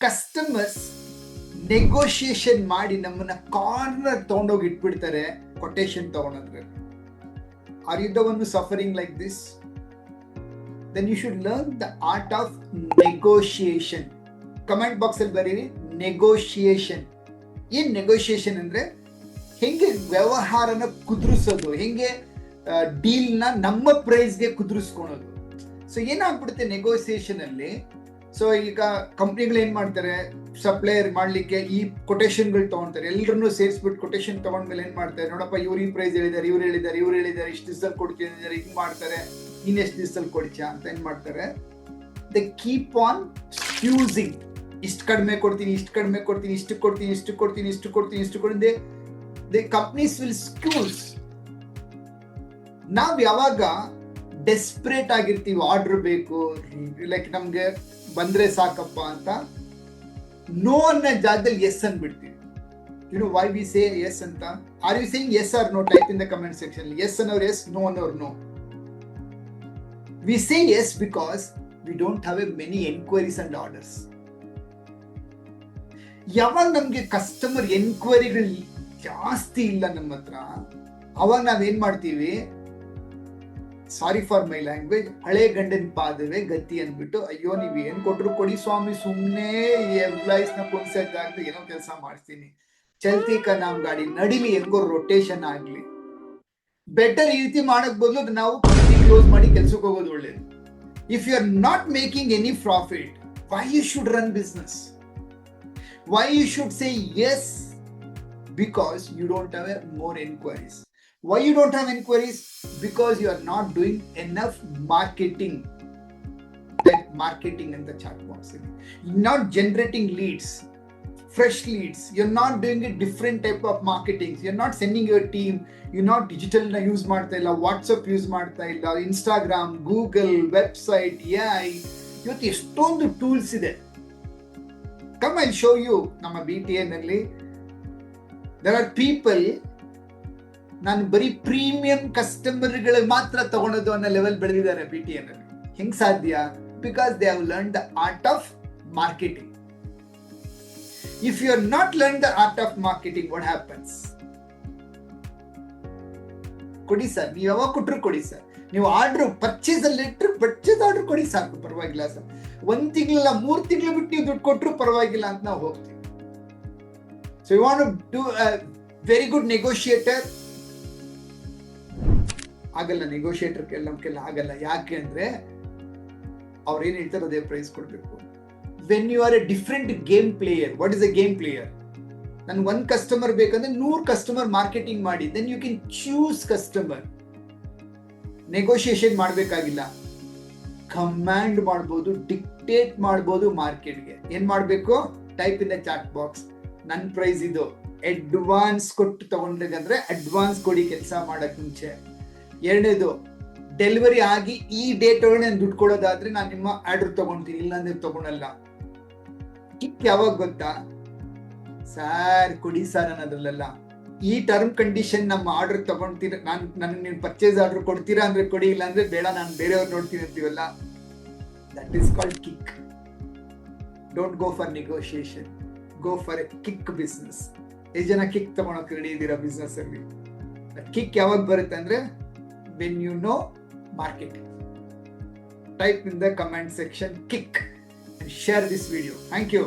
Customers negotiation ಮಾಡಿ ನಮ್ಮನ್ನ corner ತಗೊಂಡೋಗಿ ಇಟ್ಬಿಡ್ತಾರೆ ಕೊಟೇಶನ್ ತಗೊಂಡ್ರೆ. Are you the one suffering like this? Then you should learn the art of negotiation. Comment box ಅಲ್ಲಿ ಬರೀರಿ ನೆಗೋಷಿಯೇಷನ್. ಏನ್ ನೆಗೋಷಿಯೇಷನ್ ಅಂದ್ರೆ ಹೆಂಗೆ ವ್ಯವಹಾರನ ಕುದುರಿಸೋದು, ಹೆಂಗೆ ಡೀಲ್ ನ ನಮ್ಮ ಪ್ರೈಸ್ಗೆ ಕುದುರಿಸ್ಕೊಳೋದು. ಸೊ ಏನಾಗ್ಬಿಡುತ್ತೆ ನೆಗೋಸಿಯೇಷನ್ ಅಲ್ಲಿ, ಸೊ ಈಗ ಕಂಪ್ನಿಗಳು ಏನ್ ಮಾಡ್ತಾರೆ, ಸಪ್ಲೈಯರ್ ಮಾಡ್ಲಿಕ್ಕೆ ಈ ಕೊಟೇಶನ್ಗಳು ತಗೊಂತಾರೆ, ಎಲ್ಲರನ್ನು ಸೇರಿಸ್ಬಿಟ್ಟು ಕೊಟೇಶನ್ ತಗೊಂಡ್ಮೇಲೆ ಏನ್ ಮಾಡ್ತಾರೆ, ನೋಡಪ್ಪ ಇವ್ರು ಈ ಪ್ರೈಸ್ ಹೇಳಿದ್ದಾರೆ, ಇವ್ರು ಹೇಳಿದ್ದಾರೆ ಇಷ್ಟು ದಿವಸದಲ್ಲಿ ಕೊಡ್ತಿದ್ದಾರೆ, ಹಿಂಗ್ ಮಾಡ್ತಾರೆ, ಇನ್ ಎಷ್ಟು ದಿವಸದಲ್ಲಿ ಕೊಡ್ತೀಯಾ ಅಂತ ಏನ್ ಮಾಡ್ತಾರೆ, ದೇ ಕೀಪ್ ಆನ್ ಫ್ಯೂಸಿಂಗ್. ಇಷ್ಟು ಕಡಿಮೆ ಕೊಡ್ತೀನಿ, ಇಷ್ಟು ಕಡಿಮೆ ಕೊಡ್ತೀನಿ, ಇಷ್ಟು ಕೊಡ್ತೀನಿ, ಇಷ್ಟು ಕೊಡ್ತೀನಿ, ಇಷ್ಟು ಕೊಡ್ತೀನಿ, ಇಷ್ಟು ಕೊಡ್ತೀನಿ. The companies will squeeze. ನಾವ್ ಯಾವಾಗ ಡೆಸ್ಪರೇಟ್ ಆಗಿರ್ತೀವಿ, ಆರ್ಡರ್ ಬೇಕು, ಲೈಕ್ ನಮ್ಗೆ ಬಂದ್ರೆ ಸಾಕಪ್ಪ ಅಂತ, ನೋ ಅನ್ನೋ ಜಾಗದಲ್ಲಿ ಎಸ್ ಅಂದ್ಬಿಡ್ತೀವಿ. You know why we say yes ಅಂತ? Are you saying yes or no? Type in the comment section. Yes ಅನ್ನೋರು ಎಸ್, ನೋ ಅನ್ನೋರು no. We say yes because we don't have a many enquiries and orders. ಯಾವಾಗ ನಮ್ಗೆ customer ಎನ್ಕ್ವೈರಿಗಳು ಜಾಸ್ತಿ ಇಲ್ಲ ನಮ್ಮ ಹತ್ರ, ಅವಾಗ ನಾವೇನ್ ಮಾಡ್ತೀವಿ, ಸಾರಿ ಫಾರ್ ಮೈ ಲ್ಯಾಂಗ್ವೇಜ್, ಹಳೆ ಗಂಡನ ಪಾದವೇ ಗತಿ ಅಂದ್ಬಿಟ್ಟು, ಅಯ್ಯೋ ನೀವ್ ಏನ್ ಕೊಟ್ರು ಕೊಡಿ ಸ್ವಾಮಿ, ಸುಮ್ನೆ ಎಂಪ್ಲಾಯೀಸ್ ನ ಕುಣಿಸೋದಾಗ್ಲಿ ಏನೋ ಕೆಲಸ ಮಾಡ್ತೀನಿ, ಚಲ್ತಿ ಕ ನಾಮ್ ಗಾಡಿ ನಡಿಲಿ, ಹೆಂಗೋ ರೊಟೇಷನ್ ಆಗ್ಲಿ. ಬೆಟರ್ ಈ ರೀತಿ ಮಾಡಕ್ ಬದಲು ನಾವು ಕ್ಲೋಸ್ ಮಾಡಿ ಕೆಲ್ಸಕ್ಕೆ ಹೋಗೋದು ಒಳ್ಳೇದು. If you are not making any profit, why you should run business? Why you should say yes? Because you don't have more inquiries. Why you don't have inquiries? Because you are not doing enough marketing. That marketing in the chat box. You're not generating leads, fresh leads. You're not doing a different type of marketing. You're not sending your team. You're not digital na use ಮಾಡ್ತಾ ಇಲ್ಲ, WhatsApp use ಮಾಡ್ತಾ ಇಲ್ಲ, Instagram, Google, website, AI. ಇವತ್ತು ಎಷ್ಟೊಂದು tools ಇದೆ. Come, I'll show you. ನಮ್ಮ BTA ನಲ್ಲಿ there are people, ನಾನು ಬರೀ ಪ್ರೀಮಿಯಂ ಕಸ್ಟಮರ್ಗಳು ಮಾತ್ರ ತಗೊಳೋದು ಅನ್ನೋ ಲೆವೆಲ್ ಬೆಳೆದಿದ್ದಾರೆ BTA ನಲ್ಲಿ. ಹೆಂಗ್ ಸಾಧ್ಯ? Because they have learn the art of marketing. If you are not learn the art of marketing, what happens? ಕೊಡಿ ಸರ್, ನೀವು ಯಾವಾಗ ಕೊಟ್ಟರು ಕೊಡಿ ಸರ್, ನೀವು ಆರ್ಡರ್ ಪರ್ಚೇಸ್ ಅಲ್ಲಿ ಇಟ್ಟರು ಪರ್ಚೇಸ್ ಆರ್ಡರ್ ಕೊಡಿ ಸಾಕು, ಪರವಾಗಿಲ್ಲ ಸರ್. 1 ತಿಂಗಳಲ್ಲ 3 ತಿಂಗಳು ಬಿಟ್ಟು ನೀವು ದುಡ್ಡು ಕೊಟ್ಟರು ಪರವಾಗಿಲ್ಲ ಅಂತ ನಾವು ಹೋಗ್ತೀವಿ. So you want to do a very good negotiator? ಆಗಲ್ಲ, ನೆಗೋಷಿಯೇಟರ್ ನಮ್ಗೆಲ್ಲ ಆಗಲ್ಲ. ಯಾಕೆ ಅಂದ್ರೆ ಅವ್ರು ಏನ್ ಹೇಳ್ತಾರೆ ಅದೇ ಪ್ರೈಸ್ ಕೊಡ್ಬೇಕು. When you are a different game player, what is a game player? ನನ್ 1 ಕಸ್ಟಮರ್ ಬೇಕಂದ್ರೆ 100 ಕಸ್ಟಮರ್ ಮಾರ್ಕೆಟಿಂಗ್ ಮಾಡಿ, then you can choose customer. Negotiation ಮಾಡ್ಬೇಕಾಗಿಲ್ಲ, ಕಮಾಂಡ್ ಮಾಡ್ಬೋದು, ಡಿಕ್ಟೇಟ್ ಮಾಡ್ಬೋದು ಮಾರ್ಕೆಟ್ಗೆ. ಏನ್ ಮಾಡ್ಬೇಕು? Type in the chat box, ನನ್ ಪ್ರೈಸ್ ಇದು, ಅಡ್ವಾನ್ಸ್ ಕೊಟ್ಟು ತಗೊಂಡ್ರೆ ಅಡ್ವಾನ್ಸ್ ಕೊಡಿ ಕೆಲಸ ಮಾಡಕ್ ಮುಂಚೆ. 2ನೇದು, ಡೆಲಿವರಿ ಆಗಿ ಈ ಡೇಟ್ ಒಳಗೆ ನಾನು ದುಡ್ಡು ಕೊಡೋದಾದ್ರೆ ನಾನು ನಿಮ್ಮ ಆರ್ಡರ್ ತಗೊಂತೀನಿ, ಇಲ್ಲಾಂದ್ರೆ ತಗೊಳಲ್ಲ. ಕಿಕ್ ಯಾವಾಗ ಗೊತ್ತಾ? ಸಾರ್ ಕೊಡಿ ಸಾರ್ ಅನ್ನೋದ್ರಲ್ಲ, ಈ ಟರ್ಮ್ ಕಂಡೀಷನ್ ನಮ್ಮ ಆರ್ಡರ್ ತಗೊಂತೀರ, ನನಗೆ ನೀವು ಪರ್ಚೇಸ್ ಆರ್ಡರ್ ಕೊಡ್ತೀರಾ ಅಂದ್ರೆ ಕೊಡಿ, ಇಲ್ಲ ಅಂದ್ರೆ ಬೇಡ, ನಾನು ಬೇರೆಯವ್ರು ನೋಡ್ತೀನಿ ಅಂತೀವಲ್ಲ, that is called kick. Don't go for negotiation, go for A kick business. ಎಷ್ಟು ಜನ ಕಿಕ್ ತಗೊಳಕ್ ರೆಡಿ ಇದ್ದೀರಾ ಬಿಸ್ನೆಸ್ ಅಲ್ಲಿ? ಕಿಕ್ ಯಾವಾಗ ಬರುತ್ತೆ ಅಂದ್ರೆ when you know marketing. Type in the comment section kick and share this video. Thank you.